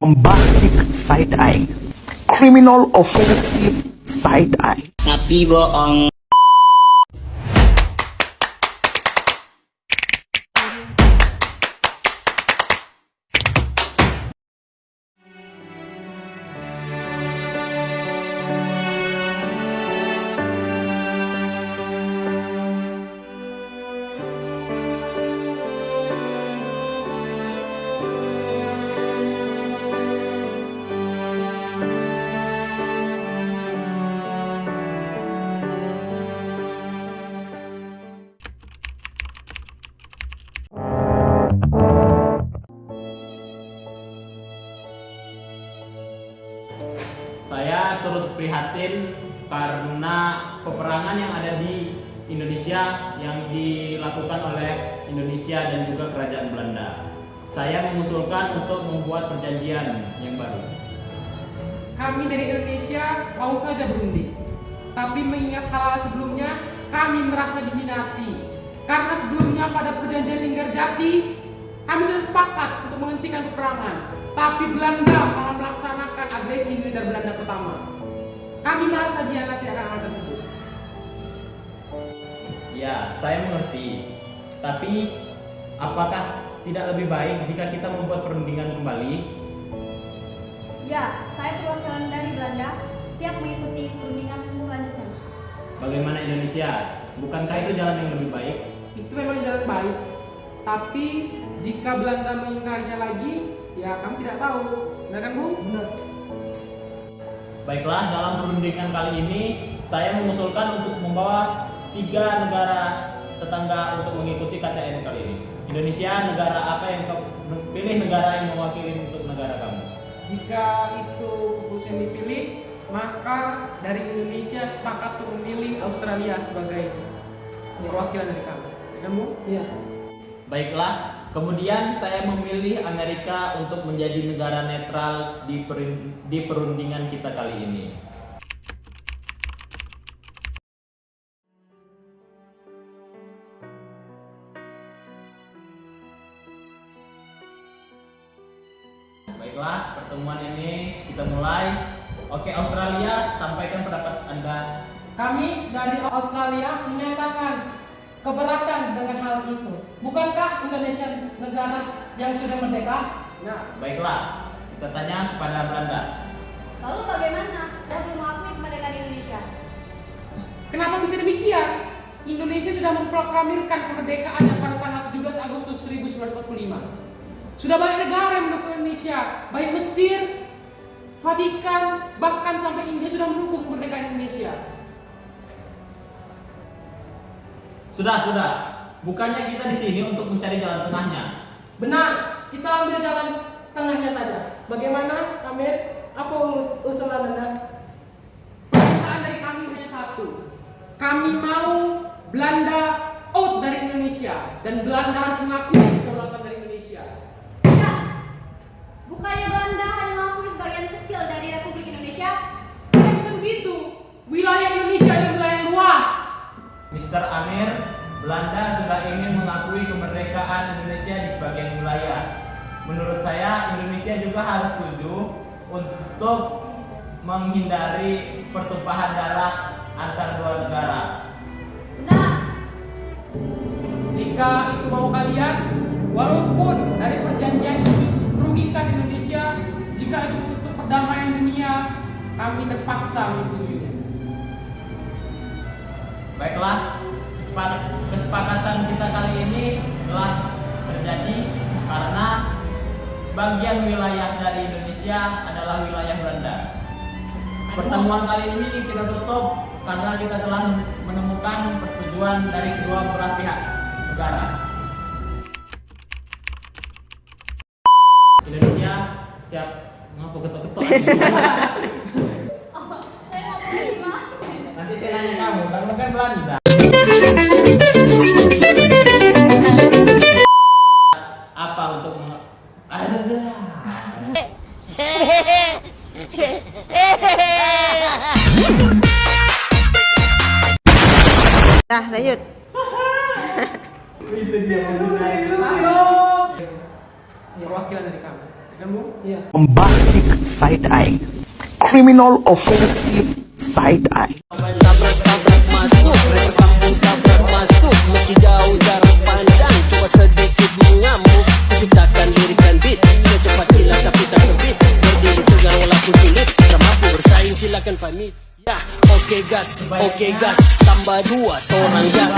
bombastic side-eye, criminal offensive side-eye. Tapi bohong. Saya turut prihatin karena peperangan yang ada di Indonesia yang dilakukan oleh Indonesia dan juga Kerajaan Belanda. Saya mengusulkan untuk membuat perjanjian yang baru. Kami dari Indonesia mau saja berunding, tapi mengingat hal sebelumnya, kami merasa diminati. Karena sebelumnya pada perjanjian Linggarjati, kami sudah sepakat untuk menghentikan peperangan. Tapi Belanda malah melaksanakan agresi militer Belanda pertama. Kami merasa dihianati akan hal tersebut. Ya, saya mengerti. Tapi apakah tidak lebih baik jika kita membuat perundingan kembali? Ya, saya perwakilan dari Belanda, siap mengikuti perundingan selanjutnya. Bagaimana Indonesia? Bukankah itu jalan yang lebih baik? Itu memang jalan baik. Tapi jika Belanda mengingkarinya lagi, ya kami tidak tahu. Benar kan, Bu? Benar. Baiklah, dalam perundingan kali ini saya mengusulkan untuk membawa 3 negara tetangga untuk mengikuti KTN kali ini. Indonesia, negara apa yang pilih negara yang mewakili untuk negara kamu? Jika itu keputusan dipilih, maka dari Indonesia sepakat untuk memilih Australia sebagai perwakilan dari kami. Ya kan, Bu? Iya. Baiklah, kemudian saya memilih Amerika untuk menjadi negara netral di perundingan kita kali ini. Baiklah, pertemuan ini kita mulai. Oke, Australia, sampaikan pendapat Anda. Kami dari Australia menyatakan keberatan dengan hal itu. Bukankah Indonesia negara yang sudah merdeka? Nah, baiklah, kita tanya kepada Belanda. Lalu bagaimana? Anda belum mengakui kemerdekaan Indonesia. Kenapa bisa demikian? Indonesia sudah memproklamirkan kemerdekaannya pada tanggal 17 Agustus 1945. Sudah banyak negara yang mendukung Indonesia, baik Mesir, Vatikan, bahkan sampai India sudah mendukung kemerdekaan Indonesia. Sudah. Bukannya kita di sini untuk mencari jalan tengahnya. Benar, kita ambil jalan tengahnya saja. Bagaimana, Amir? Apa usulan Anda? Permintaan dari kami hanya satu. Kami mau Belanda out dari Indonesia dan Belanda harus mengakui kedaulatan dari Indonesia. Tidak. Bukannya Belanda hanya mengakui sebagian kecil dari Republik Indonesia? Tidak bisa begitu. Wilayah Indonesia adalah wilayah yang luas. Mr. Amir, Belanda sudah ingin mengakui kemerdekaan Indonesia di sebagian wilayah. Menurut saya, Indonesia juga harus setuju untuk menghindari pertumpahan darah antar dua negara. Benar. Jika itu mau kalian, walaupun dari perjanjian ini merugikan Indonesia, jika itu untuk perdamaian dunia, kami terpaksa menyetujuinya. Baiklah, kesepakatan kita kali ini telah terjadi karena sebagian wilayah dari Indonesia adalah wilayah Belanda. Pertemuan kali ini kita tutup karena kita telah menemukan persetujuan dari kedua belah pihak negara. Indonesia siap ngapa ketok-ketok. Oh, saya mau terima. Nanti saya nanya kamu kan Belanda. Apa untuk Nah, lanjut. Itu dia mau Halo. Perwakilan dari kami. Iya. Bombastic side-eyeing. Criminal offensive side-eyeing. Tabrak-tabrak masuk, mereka kampung tabrak masuk. Meski jauh jarak pandang, coba sedikit mengamuk. Ciptakan lirikan beat, secepat kilat tapi tak sempit. Berdiri tegar walaupun sulit, tak mampu bersaing silakan pamit. Ya, oke gas, tambah 2, torang gas.